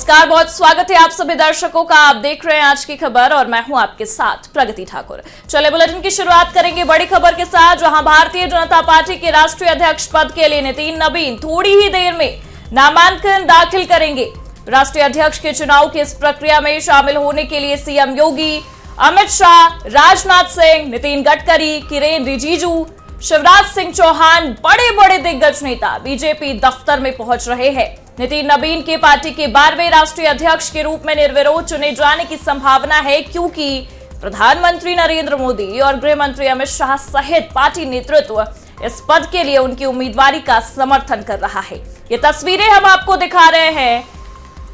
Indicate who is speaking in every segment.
Speaker 1: नमस्कार, बहुत स्वागत है आप सभी दर्शकों का। आप देख रहे हैं आज की खबर और मैं हूं आपके साथ प्रगति ठाकुर। चले बुलेटिन की शुरुआत करेंगे बड़ी खबर के साथ, जहां भारतीय जनता पार्टी के राष्ट्रीय अध्यक्ष पद के लिए नितिन नबीन थोड़ी ही देर में नामांकन दाखिल करेंगे। राष्ट्रीय अध्यक्ष के चुनाव की इस प्रक्रिया में शामिल होने के लिए सीएम योगी, अमित शाह, राजनाथ सिंह, नितिन गडकरी, किरेन रिजिजू, शिवराज सिंह चौहान, बड़े बड़े दिग्गज नेता बीजेपी दफ्तर में पहुंच रहे हैं। नितिन नबीन के पार्टी के 12वें राष्ट्रीय अध्यक्ष के रूप में निर्विरोध चुने जाने की संभावना है, क्योंकि प्रधानमंत्री नरेंद्र मोदी और गृह मंत्री अमित शाह सहित पार्टी नेतृत्व इस पद के लिए उनकी उम्मीदवारी का समर्थन कर रहा है। ये तस्वीरें हम आपको दिखा रहे हैं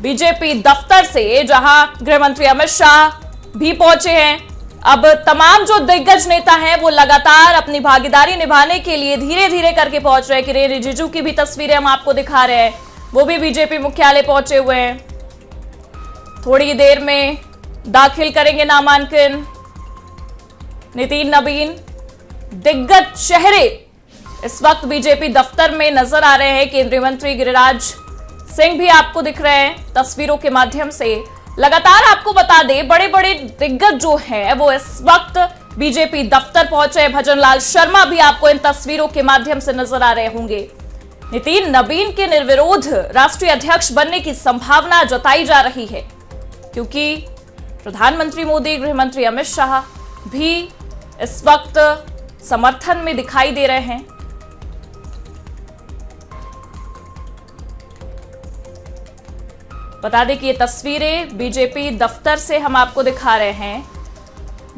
Speaker 1: बीजेपी दफ्तर से, जहां गृह मंत्री अमित शाह भी पहुंचे हैं। अब तमाम जो दिग्गज नेता हैं वो लगातार अपनी भागीदारी निभाने के लिए धीरे धीरे करके पहुंच रहे हैं। किरेन रिजिजू की भी तस्वीरें हम आपको दिखा रहे हैं, वो भी बीजेपी मुख्यालय पहुंचे हुए हैं। थोड़ी देर में दाखिल करेंगे नामांकन नितिन नबीन। दिग्गज चेहरे इस वक्त बीजेपी दफ्तर में नजर आ रहे हैं। केंद्रीय मंत्री गिरिराज सिंह भी आपको दिख रहे हैं तस्वीरों के माध्यम से। लगातार आपको बता दें, बड़े बड़े दिग्गज जो हैं वो इस वक्त बीजेपी दफ्तर पहुंचे। भजन लाल शर्मा भी आपको इन तस्वीरों के माध्यम से नजर आ रहे होंगे। नितिन नबीन के निर्विरोध राष्ट्रीय अध्यक्ष बनने की संभावना जताई जा रही है, क्योंकि प्रधानमंत्री मोदी, गृह मंत्री अमित शाह भी इस वक्त समर्थन में दिखाई दे रहे हैं। बता दें कि ये तस्वीरें बीजेपी दफ्तर से हम आपको दिखा रहे हैं,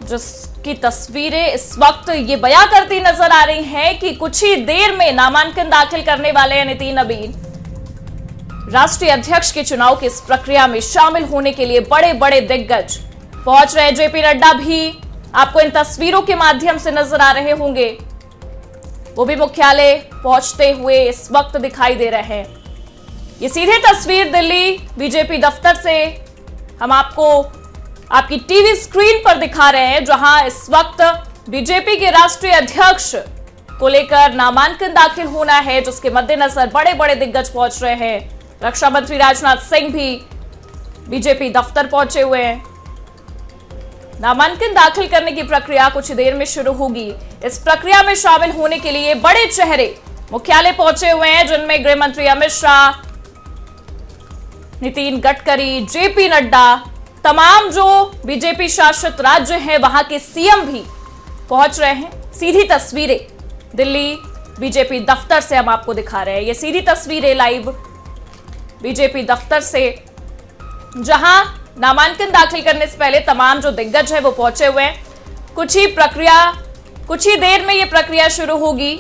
Speaker 1: जिसकी तस्वीरें इस वक्त ये बयां करती नजर आ रही हैं कि कुछ ही देर में नामांकन दाखिल करने वाले हैं नितिन नबीन। राष्ट्रीय अध्यक्ष के चुनाव की इस प्रक्रिया में शामिल होने के लिए बड़े बड़े दिग्गज पहुंच रहे हैं। जेपी नड्डा भी आपको इन तस्वीरों के माध्यम से नजर आ रहे होंगे, वो भी मुख्यालय पहुंचते हुए इस वक्त दिखाई दे रहे हैं। ये सीधे तस्वीर दिल्ली बीजेपी दफ्तर से हम आपको आपकी टीवी स्क्रीन पर दिखा रहे हैं, जहां इस वक्त बीजेपी के राष्ट्रीय अध्यक्ष को लेकर नामांकन दाखिल होना है, जिसके मद्देनजर बड़े बड़े दिग्गज पहुंच रहे हैं। रक्षा मंत्री राजनाथ सिंह भी बीजेपी दफ्तर पहुंचे हुए हैं। नामांकन दाखिल करने की प्रक्रिया कुछ देर में शुरू होगी। इस प्रक्रिया में शामिल होने के लिए बड़े चेहरे मुख्यालय पहुंचे हुए हैं, जिनमें गृह मंत्री अमित शाह, नितिन गडकरी, जेपी नड्डा, तमाम जो बीजेपी शासित राज्य हैं वहां के सीएम भी पहुंच रहे हैं। सीधी तस्वीरें दिल्ली बीजेपी दफ्तर से हम आपको दिखा रहे हैं। ये सीधी तस्वीरें लाइव बीजेपी दफ्तर से, जहां नामांकन दाखिल करने से पहले तमाम जो दिग्गज है वो पहुंचे हुए हैं। कुछ ही देर में ये प्रक्रिया शुरू होगी,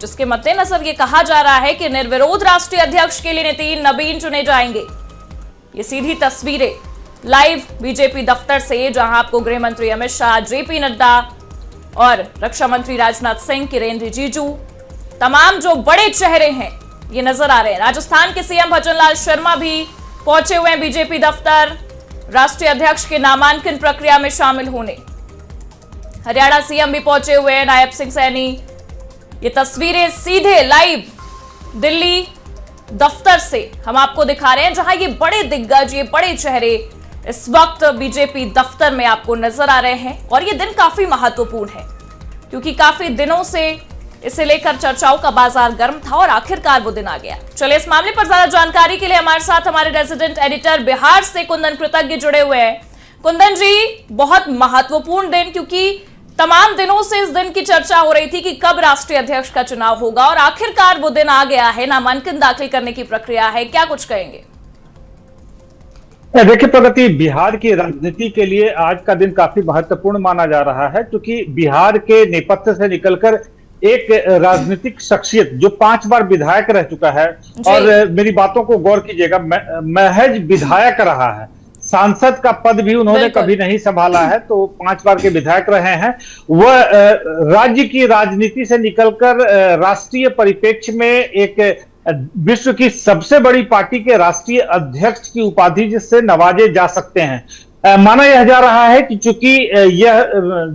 Speaker 1: जिसके मद्देनजर ये कहा जा रहा है कि निर्विरोध राष्ट्रीय अध्यक्ष के लिए नितिन नबीन चुने जाएंगे। ये सीधी तस्वीरें लाइव बीजेपी दफ्तर से, जहां आपको गृह मंत्री अमित शाह, जेपी नड्डा और रक्षा मंत्री राजनाथ सिंह, किरेन रिजिजू, तमाम जो बड़े चेहरे हैं ये नजर आ रहे हैं। राजस्थान के सीएम भजन लाल शर्मा भी पहुंचे हुए हैं बीजेपी दफ्तर राष्ट्रीय अध्यक्ष के नामांकन प्रक्रिया में शामिल होने। हरियाणा सीएम भी पहुंचे हुए हैं, नायब सिंह सैनी। ये तस्वीरें सीधे लाइव दिल्ली दफ्तर से हम आपको दिखा रहे हैं, जहां ये बड़े दिग्गज, ये बड़े चेहरे इस वक्त बीजेपी दफ्तर में आपको नजर आ रहे हैं। और ये दिन काफी महत्वपूर्ण है, क्योंकि काफी दिनों से इसे लेकर चर्चाओं का बाजार गर्म था और आखिरकार वो दिन आ गया। चलिए, इस मामले पर ज्यादा जानकारी के लिए हमारे साथ हमारे रेजिडेंट एडिटर बिहार से कुंदन कृतज्ञ जुड़े हुए हैं। कुंदन जी, बहुत महत्वपूर्ण दिन, क्योंकि तमाम दिनों से इस दिन की चर्चा हो रही थी कि कब राष्ट्रीय अध्यक्ष का चुनाव होगा, और आखिरकार वो दिन आ गया है। नामांकन दाखिल करने की प्रक्रिया है, क्या कुछ कहेंगे?
Speaker 2: देखिए प्रगति, बिहार की राजनीति के लिए आज का दिन काफी महत्वपूर्ण माना जा रहा है, क्योंकि बिहार के नेपथ्य से निकलकर एक राजनीतिक शख्सियत जो 5 बार विधायक रह चुका है, और मेरी बातों को गौर कीजिएगा, महज विधायक रहा है, सांसद का पद भी उन्होंने कभी नहीं संभाला है, तो 5 बार के विधायक रहे हैं। वह राज्य की राजनीति से निकलकर राष्ट्रीय परिप्रेक्ष्य में एक विश्व की सबसे बड़ी पार्टी के राष्ट्रीय अध्यक्ष की उपाधि जिससे नवाजे जा सकते हैं। माना यह जा रहा है कि चूंकि यह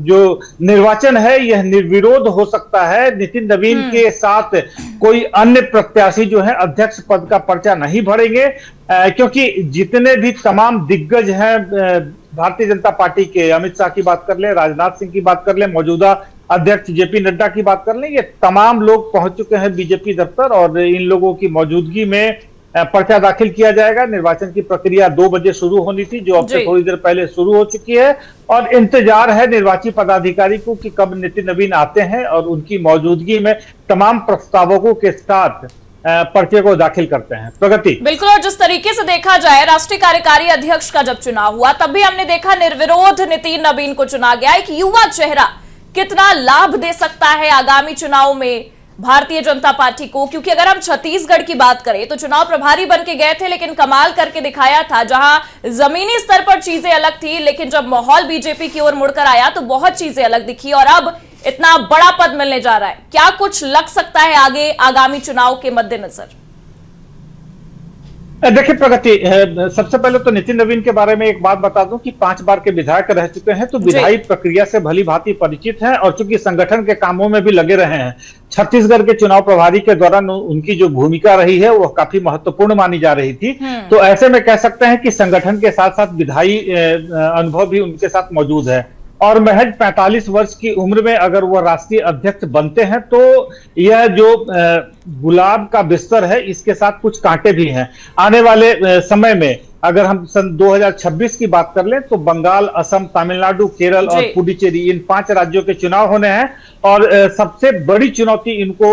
Speaker 2: जो निर्वाचन है यह निर्विरोध हो सकता है, नितिन नबीन के साथ कोई अन्य प्रत्याशी जो है अध्यक्ष पद का पर्चा नहीं भरेंगे, क्योंकि जितने भी तमाम दिग्गज हैं भारतीय जनता पार्टी के, अमित शाह की बात कर लें, राजनाथ सिंह की बात कर लें, मौजूदा अध्यक्ष जेपी नड्डा की बात कर लें, ये तमाम लोग पहुंच चुके हैं बीजेपी दफ्तर और इन लोगों की मौजूदगी में पर्चा दाखिल किया जाएगा। निर्वाचन की प्रक्रिया 2 बजे शुरू होनी थी, जो अब से थोड़ी देर पहले शुरू हो चुकी है और इंतजार है निर्वाची पदाधिकारी को कि कब नितिन नवीन आते हैं और उनकी मौजूदगी में तमाम प्रस्तावकों के साथ पर्चे को दाखिल करते हैं। प्रगति
Speaker 1: बिल्कुल, और जिस तरीके से देखा जाए राष्ट्रीय कार्यकारी अध्यक्ष का जब चुनाव हुआ तब भी हमने देखा निर्विरोध नितिन नवीन को चुना गया। एक युवा चेहरा कितना लाभ दे सकता है आगामी चुनाव में भारतीय जनता पार्टी को, क्योंकि अगर हम छत्तीसगढ़ की बात करें तो चुनाव प्रभारी बन के गए थे लेकिन कमाल करके दिखाया था। जहां जमीनी स्तर पर चीजें अलग थी लेकिन जब माहौल बीजेपी की ओर मुड़कर आया तो बहुत चीजें अलग दिखी और अब इतना बड़ा पद मिलने जा रहा है। क्या कुछ लग सकता है आगे आगामी चुनाव के मद्देनजर?
Speaker 2: देखिए प्रगति, सबसे पहले तो नितिन नवीन के बारे में एक बात बता दूं कि 5 बार के विधायक रह चुके हैं, तो विधायी प्रक्रिया से भली भांति परिचित हैं और चूंकि संगठन के कामों में भी लगे रहे हैं। छत्तीसगढ़ के चुनाव प्रभारी के दौरान उनकी जो भूमिका रही है वो काफी महत्वपूर्ण मानी जा रही थी। तो ऐसे में कह सकते हैं कि संगठन के साथ साथ विधायी अनुभव भी उनके साथ मौजूद है और महज 45 वर्ष की उम्र में अगर वो राष्ट्रीय अध्यक्ष बनते हैं तो यह जो गुलाब का बिस्तर है इसके साथ कुछ कांटे भी हैं। आने वाले समय में अगर हम सन 2026 की बात कर लें तो बंगाल, असम, तमिलनाडु, केरल और पुडुचेरी, इन 5 राज्यों के चुनाव होने हैं और सबसे बड़ी चुनौती इनको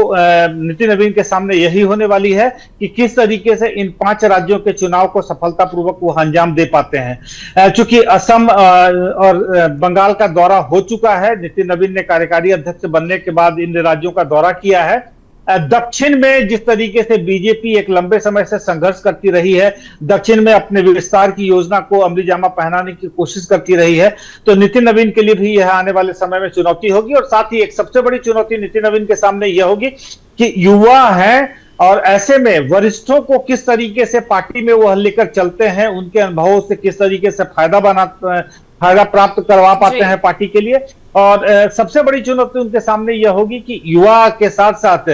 Speaker 2: नितिन नवीन के सामने यही होने वाली है कि किस तरीके से इन 5 राज्यों के चुनाव को सफलतापूर्वक वो अंजाम दे पाते हैं। चूंकि असम और बंगाल का दौरा हो चुका है, नितिन नवीन ने कार्यकारी अध्यक्ष बनने के बाद इन राज्यों का दौरा किया है। दक्षिण में जिस तरीके से बीजेपी एक लंबे समय से संघर्ष करती रही है, दक्षिण में अपने विस्तार की योजना को अमली जामा पहनाने की कोशिश करती रही है, तो नितिन नवीन के लिए भी यह आने वाले समय में चुनौती होगी। और साथ ही एक सबसे बड़ी चुनौती नितिन नवीन के सामने यह होगी कि युवा हैं और ऐसे में वरिष्ठों को किस तरीके से पार्टी में वो लेकर चलते हैं, उनके अनुभवों से किस तरीके से फायदा प्राप्त करवा पाते हैं पार्टी के लिए। और सबसे बड़ी चुनौती उनके सामने यह होगी कि युवा के साथ साथ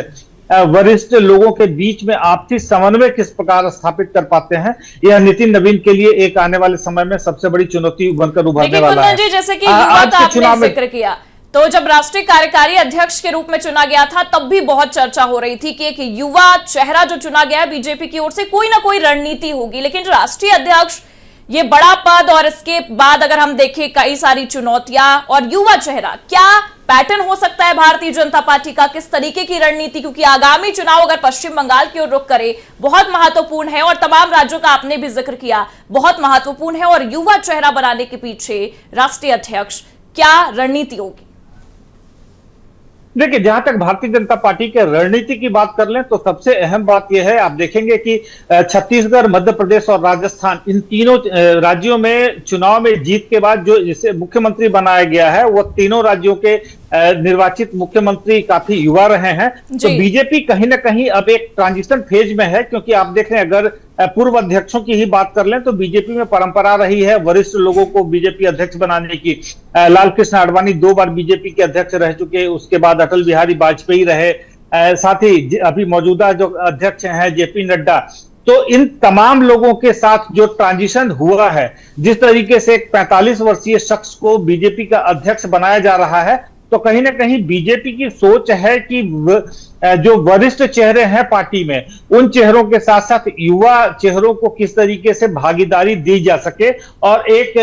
Speaker 2: वरिष्ठ लोगों के बीच में आपसी समन्वय किस प्रकार स्थापित कर पाते हैं। यह नितिन नवीन के लिए एक आने वाले समय में सबसे बड़ी चुनौती बनकर उभरने वाला है।
Speaker 1: जी, जैसे कि युवा का आपने जिक्र किया, तो जब राष्ट्रीय कार्यकारी अध्यक्ष के रूप में चुना गया था तब भी बहुत चर्चा हो रही थी कि एक युवा चेहरा जो चुना गया बीजेपी की ओर से, कोई ना कोई रणनीति होगी। लेकिन राष्ट्रीय अध्यक्ष ये बड़ा पद और इसके बाद अगर हम देखें कई सारी चुनौतियां और युवा चेहरा, क्या पैटर्न हो सकता है भारतीय जनता पार्टी का, किस तरीके की रणनीति? क्योंकि आगामी चुनाव अगर पश्चिम बंगाल की ओर रुख करे बहुत महत्वपूर्ण है और तमाम राज्यों का आपने भी जिक्र किया बहुत महत्वपूर्ण है, और युवा चेहरा बनाने के पीछे राष्ट्रीय अध्यक्ष क्या रणनीति होगी?
Speaker 2: देखिए, जहां तक भारतीय जनता पार्टी के रणनीति की बात कर लें तो सबसे अहम बात यह है, आप देखेंगे कि छत्तीसगढ़, मध्य प्रदेश और राजस्थान, इन तीनों राज्यों में चुनाव में जीत के बाद जो जिसे मुख्यमंत्री बनाया गया है वो तीनों राज्यों के निर्वाचित मुख्यमंत्री काफी युवा रहे हैं। तो बीजेपी कहीं ना कहीं अब एक ट्रांजिशन फेज में है, क्योंकि आप देख रहे हैं अगर पूर्व अध्यक्षों की ही बात कर लें तो बीजेपी में परंपरा रही है वरिष्ठ लोगों को बीजेपी अध्यक्ष बनाने की। लाल कृष्ण आडवाणी 2 बार बीजेपी के अध्यक्ष रह चुके, उसके बाद अटल बिहारी वाजपेयी रहे, साथ ही अभी मौजूदा जो अध्यक्ष हैं जेपी नड्डा। तो इन तमाम लोगों के साथ जो ट्रांजिशन हुआ है, जिस तरीके से एक 45 वर्षीय शख्स को बीजेपी का अध्यक्ष बनाया जा रहा है, तो कहीं ना कहीं बीजेपी की सोच है कि जो वरिष्ठ चेहरे हैं पार्टी में, उन चेहरों के साथ साथ युवा चेहरों को किस तरीके से भागीदारी दी जा सके और एक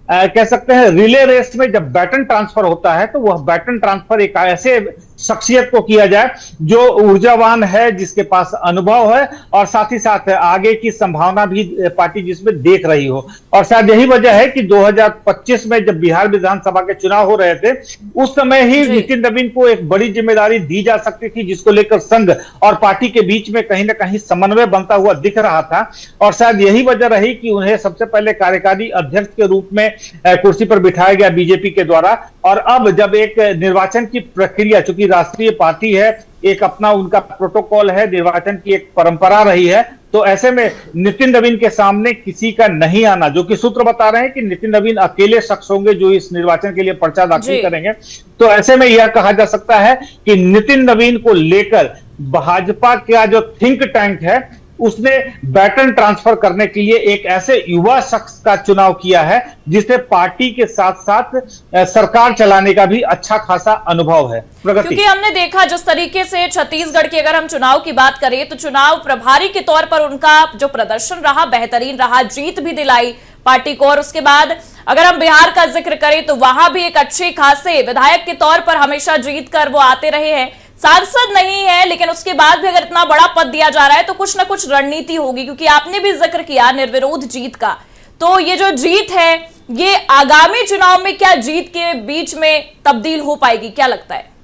Speaker 2: कह सकते हैं रिले रेस में जब बैटन ट्रांसफर होता है तो वह बैटन ट्रांसफर एक ऐसे शख्सियत को किया जाए जो ऊर्जावान है, जिसके पास अनुभव है और साथ ही साथ आगे की संभावना भी पार्टी जिसमें देख रही हो। और शायद यही वजह है कि 2025 में जब बिहार विधानसभा के चुनाव हो रहे थे उस समय ही नितिन नवीन को एक बड़ी जिम्मेदारी दी जा सकती थी, जिसको लेकर संघ और पार्टी के बीच में कहीं ना कहीं समन्वय बनता हुआ दिख रहा था। और शायद यही वजह रही कि उन्हें सबसे पहले कार्यकारी अध्यक्ष के रूप में कुर्सी पर बिठाया गया बीजेपी के द्वारा। और अब जब एक निर्वाचन की प्रक्रिया, चूंकि राष्ट्रीय पार्टी है, एक अपना उनका प्रोटोकॉल है, निर्वाचन की एक परंपरा रही है, तो ऐसे में नितिन नवीन के सामने किसी का नहीं आना, जो कि सूत्र बता रहे हैं कि नितिन नवीन अकेले शख्स होंगे जो इस निर्वाचन के लिए पर्चा दाखिल करेंगे। तो ऐसे में यह कहा जा सकता है कि नितिन नवीन को लेकर भाजपा का जो थिंक टैंक है उसने बैटन ट्रांसफर करने के लिए एक ऐसे युवा शख्स का चुनाव किया है जिसने पार्टी के साथ साथ सरकार चलाने का भी अच्छा खासा अनुभव है। प्रगति,
Speaker 1: क्योंकि हमने देखा जिस तरीके से छत्तीसगढ़ की अगर हम चुनाव की बात करें तो चुनाव प्रभारी के तौर पर उनका जो प्रदर्शन रहा बेहतरीन रहा, जीत भी दिलाई पार्टी को। और उसके बाद अगर हम बिहार का जिक्र करें तो वहां भी एक अच्छे खासे विधायक के तौर पर हमेशा जीत कर वो आते रहे हैं। सांसद नहीं है लेकिन उसके बाद भी अगर इतना बड़ा पद दिया जा रहा है तो कुछ ना कुछ रणनीति होगी, क्योंकि आपने भी जिक्र किया निर्विरोध जीत का। तो ये जो जीत है ये आगामी चुनाव में क्या जीत के बीच में तब्दील हो पाएगी, क्या लगता है?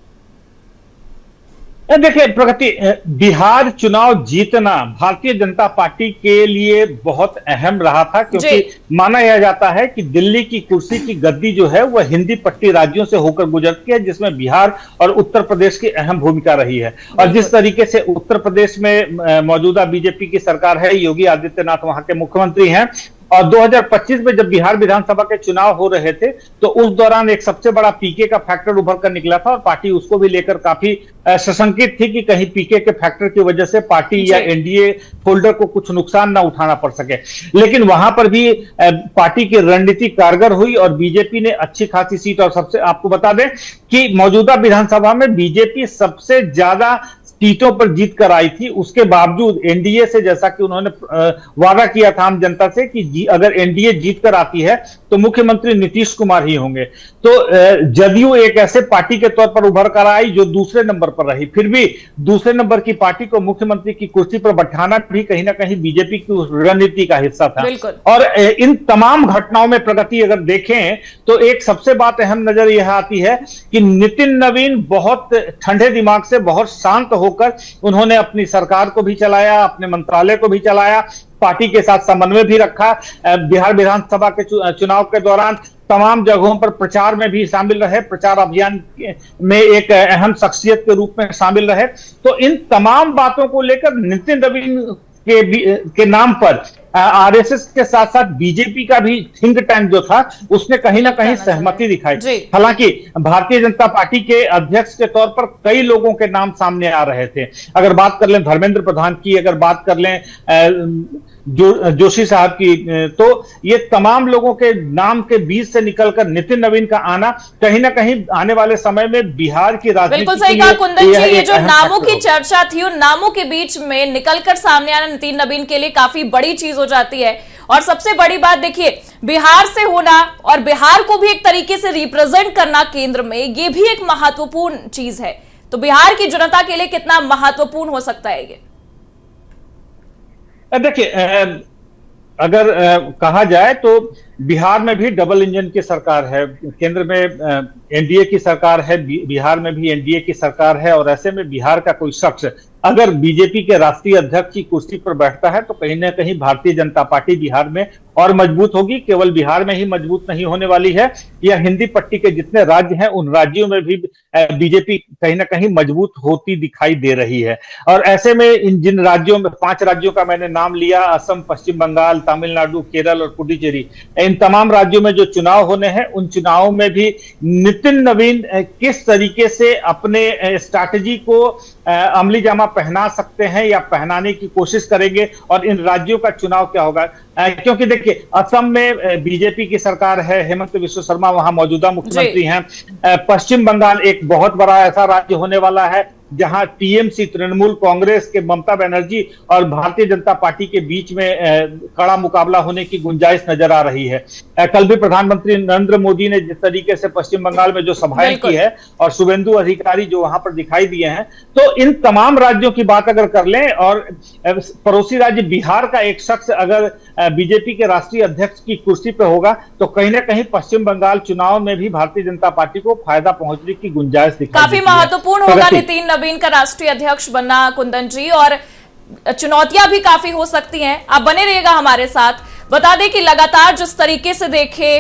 Speaker 2: देखिए प्रगति, बिहार चुनाव जीतना भारतीय जनता पार्टी के लिए बहुत अहम रहा था, क्योंकि माना यह जाता है कि दिल्ली की कुर्सी की गद्दी जो है वह हिंदी पट्टी राज्यों से होकर गुजरती है, जिसमें बिहार और उत्तर प्रदेश की अहम भूमिका रही है। और जिस तरीके से उत्तर प्रदेश में मौजूदा बीजेपी की सरकार है, योगी आदित्यनाथ वहां के मुख्यमंत्री हैं, और 2025 में जब बिहार विधानसभा के चुनाव हो रहे थे तो उस दौरान एक सबसे बड़ा पीके का फैक्टर उभर कर निकला था और पार्टी उसको भी लेकर काफी सशंकित थी कि कहीं पीके के फैक्टर की वजह से पार्टी या एनडीए फोल्डर को कुछ नुकसान ना उठाना पड़ सके। लेकिन वहां पर भी पार्टी की रणनीति कारगर हुई और बीजेपी ने अच्छी खासी सीट, और सबसे आपको बता दें कि मौजूदा विधानसभा में बीजेपी सबसे ज्यादा सीटों पर जीत कर आई थी। उसके बावजूद एनडीए से, जैसा कि उन्होंने वादा किया था आम जनता से कि अगर एनडीए जीत कर आती है तो मुख्यमंत्री नीतीश कुमार ही होंगे, तो जदयू एक ऐसे पार्टी के तौर पर उभर कर आई जो दूसरे नंबर पर रही। फिर भी दूसरे नंबर की पार्टी को मुख्यमंत्री की कुर्सी पर बैठाना भी कहीं ना कहीं बीजेपी की रणनीति का हिस्सा था। और इन तमाम घटनाओं में प्रगति अगर देखें तो एक सबसे बात अहम नजर यह आती है कि नितिन नवीन बहुत ठंडे दिमाग से, बहुत शांत होकर उन्होंने अपनी सरकार को भी चलाया, अपने मंत्रालय को भी चलाया, पार्टी के साथ समन्वय भी रखा। बिहार विधानसभा के चुनाव के दौरान तमाम जगहों पर प्रचार में भी शामिल रहे, प्रचार अभियान में एक अहम शख्सियत के रूप में शामिल रहे। तो इन तमाम बातों को लेकर नितिन नवीन के नाम पर आरएसएस के साथ साथ बीजेपी का भी थिंक टैंक जो था उसने कहीं ना कहीं सहमति दिखाई। हालांकि भारतीय जनता पार्टी के अध्यक्ष के तौर पर कई लोगों के नाम सामने आ रहे थे। अगर बात कर लें धर्मेंद्र प्रधान की, अगर बात कर लें जोशी साहब की, तो ये तमाम लोगों के नाम के बीच से निकलकर नितिन नवीन का आना कहीं ना कहीं आने वाले समय में बिहार की राजनीति,
Speaker 1: बिल्कुल सही कहा कुंदन जी, ये जो नामों की चर्चा थी उन नामों के बीच में निकलकर सामने आना नितिन नवीन के लिए काफी बड़ी चीज हो जाती है। और सबसे बड़ी बात देखिए, बिहार से होना और बिहार को भी एक तरीके से रिप्रेजेंट करना केंद्र में, ये भी एक महत्वपूर्ण चीज है। तो बिहार की जनता के लिए कितना महत्वपूर्ण हो सकता है ये?
Speaker 2: देखिए, अगर कहा जाए तो बिहार में भी डबल इंजन की सरकार है, केंद्र में एनडीए की सरकार है, बिहार में भी एनडीए की सरकार है, और ऐसे में बिहार का कोई शख्स अगर बीजेपी के राष्ट्रीय अध्यक्ष की कुर्सी पर बैठता है तो कहीं ना कहीं भारतीय जनता पार्टी बिहार में और मजबूत होगी। केवल बिहार में ही मजबूत नहीं होने वाली है, यह हिंदी पट्टी के जितने राज्य हैं उन राज्यों में भी बीजेपी कहीं ना कहीं मजबूत होती दिखाई दे रही है। और ऐसे में इन जिन राज्यों में 5 राज्यों का मैंने नाम लिया, असम, पश्चिम बंगाल, तमिलनाडु, केरल और पुडुचेरी, इन तमाम राज्यों में जो चुनाव होने हैं उन चुनावों में भी नितिन नवीन किस तरीके से अपने स्ट्रैटेजी को अमली जामा पहना सकते हैं या पहनाने की कोशिश करेंगे, और इन राज्यों का चुनाव क्या होगा। क्योंकि देखिए, असम में बीजेपी की सरकार है, हेमंत बिस्वा शर्मा वहां मौजूदा मुख्यमंत्री हैं। पश्चिम बंगाल एक बहुत बड़ा ऐसा राज्य होने वाला है जहां टीएमसी, तृणमूल कांग्रेस के ममता बनर्जी और भारतीय जनता पार्टी के बीच में कड़ा मुकाबला होने की गुंजाइश नजर आ रही है। कल भी प्रधानमंत्री नरेंद्र मोदी ने जिस तरीके से पश्चिम बंगाल में जो सभाएं की है और शुभेंदु अधिकारी जो वहां पर दिखाई दिए हैं, तो इन तमाम राज्यों की बात अगर कर लें और पड़ोसी राज्य बिहार का एक शख्स अगर बीजेपी के राष्ट्रीय अध्यक्ष की कुर्सी पर होगा तो कहीं ना कहीं पश्चिम बंगाल चुनाव में भी भारतीय जनता पार्टी को फायदा पहुंचने की गुंजाइश दिखाई
Speaker 1: काफी महत्वपूर्ण होगा नितिन नवीन का राष्ट्रीय अध्यक्ष बनना कुंदन जी, और चुनौतियां भी काफी हो सकती हैं। आप बने रहिएगा हमारे साथ। बता दें कि लगातार जिस तरीके से देखे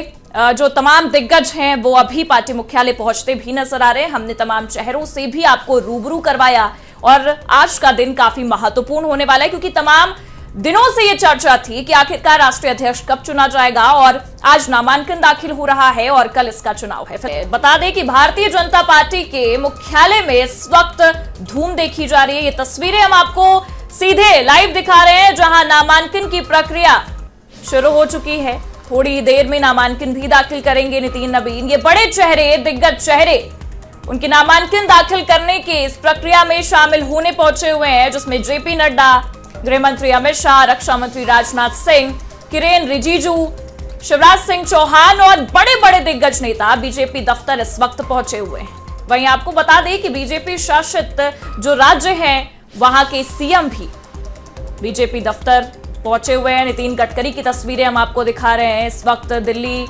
Speaker 1: जो तमाम दिग्गज हैं वो अभी पार्टी मुख्यालय पहुंचते भी नजर आ रहे हैं। हमने तमाम चेहरों से भी आपको रूबरू करवाया और आज का दिन काफी महत्वपूर्ण होने वाला है, क्योंकि तमाम दिनों से ये चर्चा थी कि आखिरकार राष्ट्रीय अध्यक्ष कब चुना जाएगा, और आज नामांकन दाखिल हो रहा है और कल इसका चुनाव है। बता दें कि भारतीय जनता पार्टी के मुख्यालय में इस वक्त धूम देखी जा रही है। ये तस्वीरें हम आपको सीधे लाइव दिखा रहे हैं, जहां नामांकन की प्रक्रिया शुरू हो चुकी है। थोड़ी देर में नामांकन भी दाखिल करेंगे नितिन नवीन। ये बड़े चेहरे, दिग्गज चेहरे उनके नामांकन दाखिल करने की इस प्रक्रिया में शामिल होने पहुंचे हुए हैं, जिसमें जेपी नड्डा, गृह मंत्री अमित शाह, रक्षा मंत्री राजनाथ सिंह, किरेन रिजिजू, शिवराज सिंह चौहान और बड़े बड़े दिग्गज नेता बीजेपी दफ्तर इस वक्त पहुंचे हुए हैं। वहीं आपको बता दें कि बीजेपी शासित जो राज्य हैं, वहां के सीएम भी बीजेपी दफ्तर पहुंचे हुए हैं। नितिन गडकरी की तस्वीरें हम आपको दिखा रहे हैं। इस वक्त दिल्ली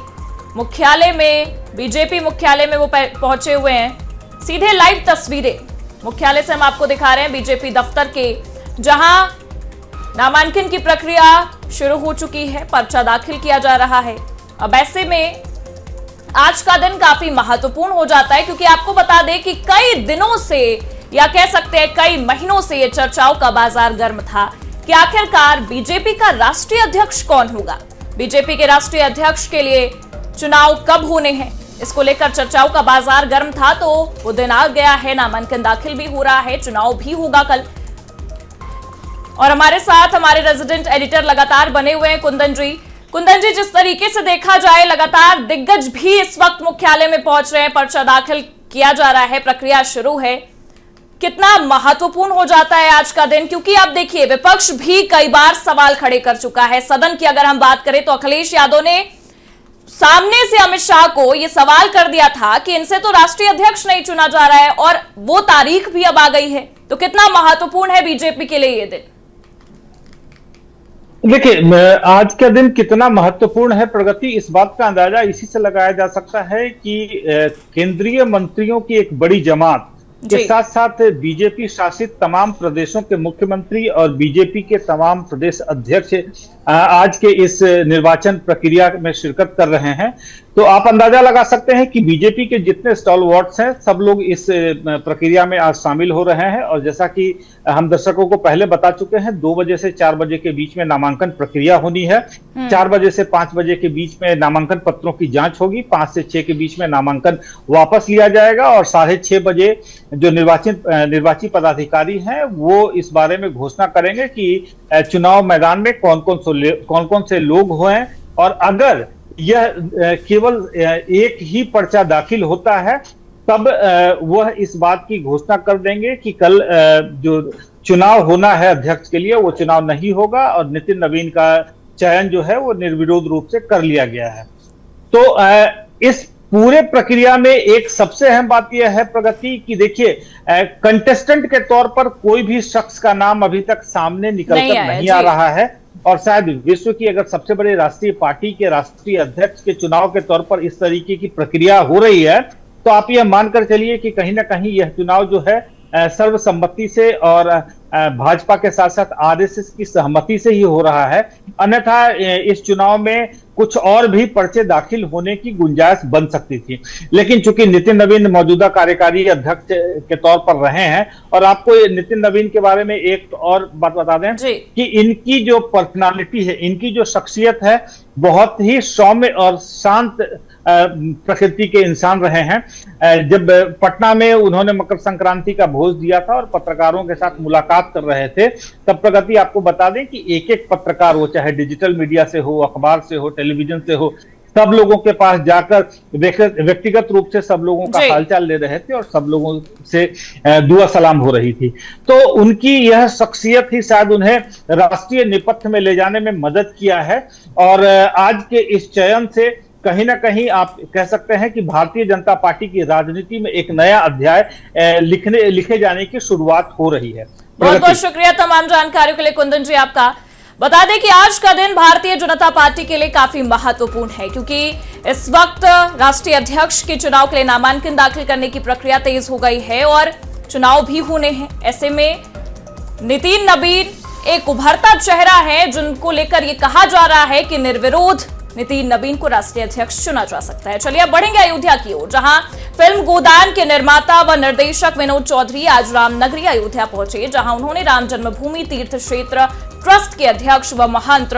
Speaker 1: मुख्यालय में, बीजेपी मुख्यालय में वो पहुंचे हुए हैं। सीधे लाइव तस्वीरें मुख्यालय से हम आपको दिखा रहे हैं, बीजेपी दफ्तर के, जहां नामांकन की प्रक्रिया शुरू हो चुकी है, पर्चा दाखिल किया जा रहा है। अब ऐसे में आज का दिन काफी महत्वपूर्ण हो जाता है, क्योंकि आपको बता दें कि कई दिनों से, या कह सकते हैं कई महीनों से, ये चर्चाओं का बाजार गर्म था कि आखिरकार बीजेपी का राष्ट्रीय अध्यक्ष कौन होगा। बीजेपी के राष्ट्रीय अध्यक्ष के लिए चुनाव कब होने हैं, इसको लेकर चर्चाओं का बाजार गर्म था। तो वो दिन आ गया है, नामांकन दाखिल भी हो रहा है, चुनाव भी होगा कल। और हमारे साथ हमारे रेजिडेंट एडिटर लगातार बने हुए हैं कुंदन जी। कुंदन जी, जिस तरीके से देखा जाए, लगातार दिग्गज भी इस वक्त मुख्यालय में पहुंच रहे हैं, पर्चा दाखिल किया जा रहा है, प्रक्रिया शुरू है। कितना महत्वपूर्ण हो जाता है आज का दिन, क्योंकि आप देखिए विपक्ष भी कई बार सवाल खड़े कर चुका है। सदन की अगर हम बात करें तो अखिलेश यादव ने सामने से अमित शाह को यह सवाल कर दिया था कि इनसे तो राष्ट्रीय अध्यक्ष नहीं चुना जा रहा है, और वो तारीख भी अब आ गई है। तो कितना महत्वपूर्ण है बीजेपी के लिए ये दिन?
Speaker 2: देखिए, आज का दिन कितना महत्वपूर्ण है प्रगति, इस बात का अंदाजा इसी से लगाया जा सकता है कि केंद्रीय मंत्रियों की एक बड़ी जमात के साथ साथ बीजेपी शासित तमाम प्रदेशों के मुख्यमंत्री और बीजेपी के तमाम प्रदेश अध्यक्ष आज के इस निर्वाचन प्रक्रिया में शिरकत कर रहे हैं। तो आप अंदाजा लगा सकते हैं कि बीजेपी के जितने स्टॉलवर्ट्स हैं, सब लोग इस प्रक्रिया में आज शामिल हो रहे हैं। और जैसा कि हम दर्शकों को पहले बता चुके हैं, 2 बजे से 4 बजे के बीच में नामांकन प्रक्रिया होनी है। 4 बजे से 5 बजे के बीच में नामांकन पत्रों की जांच होगी। 5 से 6 के बीच में नामांकन वापस लिया जाएगा, और 6:30 बजे जो निर्वाचित पदाधिकारी हैं वो इस बारे में घोषणा करेंगे कि चुनाव मैदान में कौन कौन से लोग हुए हैं। और अगर यह केवल एक ही पर्चा दाखिल होता है, तब वह इस बात की घोषणा कर देंगे कि कल जो चुनाव होना है अध्यक्ष के लिए, वो चुनाव नहीं होगा, और नितिन नवीन का चयन जो है वो निर्विरोध रूप से कर लिया गया है। तो इस पूरे प्रक्रिया में एक सबसे अहम बात यह है प्रगति कि देखिए, कंटेस्टेंट के तौर पर कोई भी शख्स का नाम अभी तक सामने निकलकर नहीं आ रहा है। और शायद विश्व की अगर सबसे बड़ी राष्ट्रीय पार्टी के राष्ट्रीय अध्यक्ष के चुनाव के तौर पर इस तरीके की प्रक्रिया हो रही है, तो आप यह मानकर चलिए कि कहीं ना कहीं यह चुनाव जो है सर्वसम्मति से और भाजपा के साथ साथ आरएसएस की सहमति से ही हो रहा है। अन्यथा इस चुनाव में कुछ और भी पर्चे दाखिल होने की गुंजाइश बन सकती थी। लेकिन चूंकि नितिन नवीन मौजूदा कार्यकारी अध्यक्ष के तौर पर रहे हैं, और आपको नितिन नवीन के बारे में एक और बात बता दें कि इनकी जो पर्सनालिटी है, इनकी जो शख्सियत है, बहुत ही सौम्य और शांत प्रकृति के इंसान रहे हैं। जब पटना में उन्होंने मकर संक्रांति का भोज दिया था और पत्रकारों के साथ मुलाकात कर रहे थे, तब प्रगति आपको बता दें कि एक एक पत्रकार, वो चाहे डिजिटल मीडिया से हो, अखबार से हो, टेलीविजन से हो, सब लोगों के पास जाकर व्यक्तिगत रूप से सब लोगों का हालचाल ले रहे थे और सब लोगों से दुआ सलाम हो रही थी। तो उनकी यह शख्सियत ही शायद उन्हें राष्ट्रीय नेपथ्य में ले जाने में मदद किया है। और आज के इस चयन से कहीं ना कहीं आप कह सकते हैं कि भारतीय जनता पार्टी की राजनीति में एक नया अध्याय लिखे जाने की शुरुआत हो रही है।
Speaker 1: बहुत बहुत शुक्रिया तमाम जानकारियों के लिए कुंदन जी आपका। बता दें कि आज का दिन भारतीय जनता पार्टी के लिए काफी महत्वपूर्ण है, क्योंकि इस वक्त राष्ट्रीय अध्यक्ष के चुनाव के लिए नामांकन दाखिल करने की प्रक्रिया तेज हो गई है और चुनाव भी होने हैं। ऐसे में नितिन नवीन एक उभरता चेहरा है, जिनको लेकर यह कहा जा रहा है कि निर्विरोध नितिन नवीन को राष्ट्रीय अध्यक्ष चुना जा सकता है। चलिए अब बढ़ेंगे अयोध्या की ओर, जहां फिल्म गोदान के निर्माता व निर्देशक विनोद चौधरी आज रामनगरी अयोध्या पहुंचे, जहां उन्होंने राम जन्मभूमि तीर्थ क्षेत्र ट्रस्ट के अध्यक्ष व महंत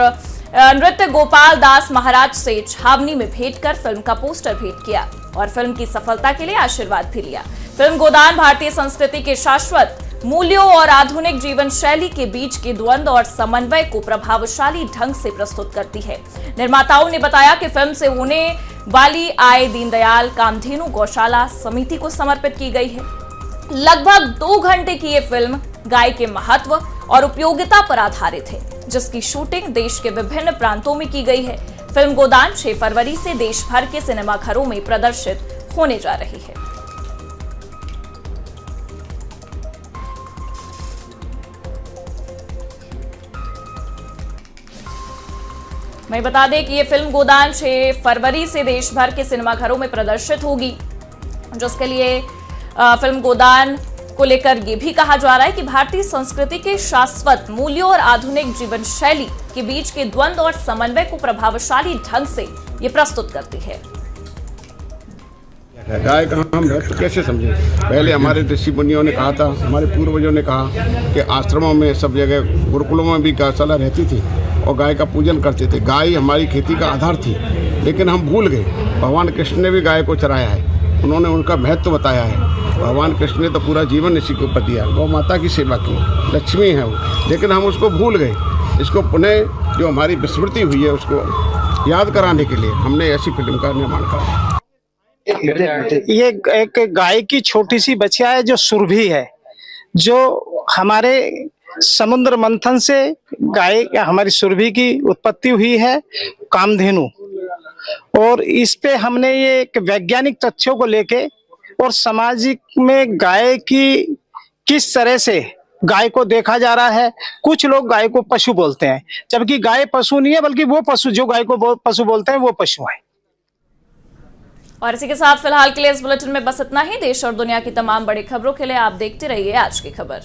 Speaker 1: नृत्य गोपाल दास महाराज से छावनी में भेंट कर फिल्म का पोस्टर भेंट किया और फिल्म की सफलता के लिए आशीर्वाद भी लिया। फिल्म गोदान भारतीय संस्कृति के शाश्वत मूल्यों और आधुनिक जीवन शैली के बीच के द्वंद्व और समन्वय को प्रभावशाली ढंग से प्रस्तुत करती है। निर्माताओं ने बताया कि फिल्म से होने वाली आय दीनदयाल कामधेनु गौशाला समिति को समर्पित की गई है। लगभग 2 घंटे की ये फिल्म गाय के महत्व और उपयोगिता पर आधारित है, जिसकी शूटिंग देश के विभिन्न प्रांतों में की गई है। फिल्म गोदान 6 फरवरी से देश भर के सिनेमाघरों में प्रदर्शित होने जा रही है। मैं बता दें कि ये फिल्म गोदान 6 फरवरी से देश भर के सिनेमाघरों में प्रदर्शित होगी, जिसके लिए फिल्म गोदान को लेकर यह भी कहा जा रहा है कि भारतीय संस्कृति के शाश्वत मूल्यों और आधुनिक जीवन शैली के बीच के द्वंद्व और समन्वय को प्रभावशाली ढंग से ये प्रस्तुत करती है।
Speaker 3: गाय का हम महत्व कैसे समझे? पहले हमारे ऋषि मुनियों ने कहा था, हमारे पूर्वजों ने कहा कि आश्रमों में सब जगह गुरुकुलों में भी गौशाला रहती थी और गाय का पूजन करते थे। गाय हमारी खेती का आधार थी, लेकिन हम भूल गए। भगवान कृष्ण ने भी गाय को चराया है, उन्होंने उनका महत्व बताया है। भगवान कृष्ण ने तो पूरा जीवन इसी के ऊपर दिया, गौ माता की सेवा की, लक्ष्मी है वो, लेकिन हम उसको भूल गए। इसको पुनः जो हमारी विस्मृति हुई है उसको याद कराने के लिए हमने ऐसी फिल्म का निर्माण करा।
Speaker 4: ये एक गाय की छोटी सी बच्चिया है जो सुरभि है, जो हमारे समुद्र मंथन से गाय हमारी सुरभि की उत्पत्ति हुई है, कामधेनु। और इस पे हमने ये एक वैज्ञानिक तथ्यों को लेके और सामाजिक में गाय की किस तरह से गाय को देखा जा रहा है। कुछ लोग गाय को पशु बोलते हैं, जबकि गाय पशु नहीं है, बल्कि वो पशु जो गाय को पशु बोलते हैं वो पशु है।
Speaker 1: और इसी के साथ फिलहाल के लिए इस बुलेटिन में बस इतना ही। देश और दुनिया की तमाम बड़ी खबरों के लिए आप देखते रहिए आज की खबर।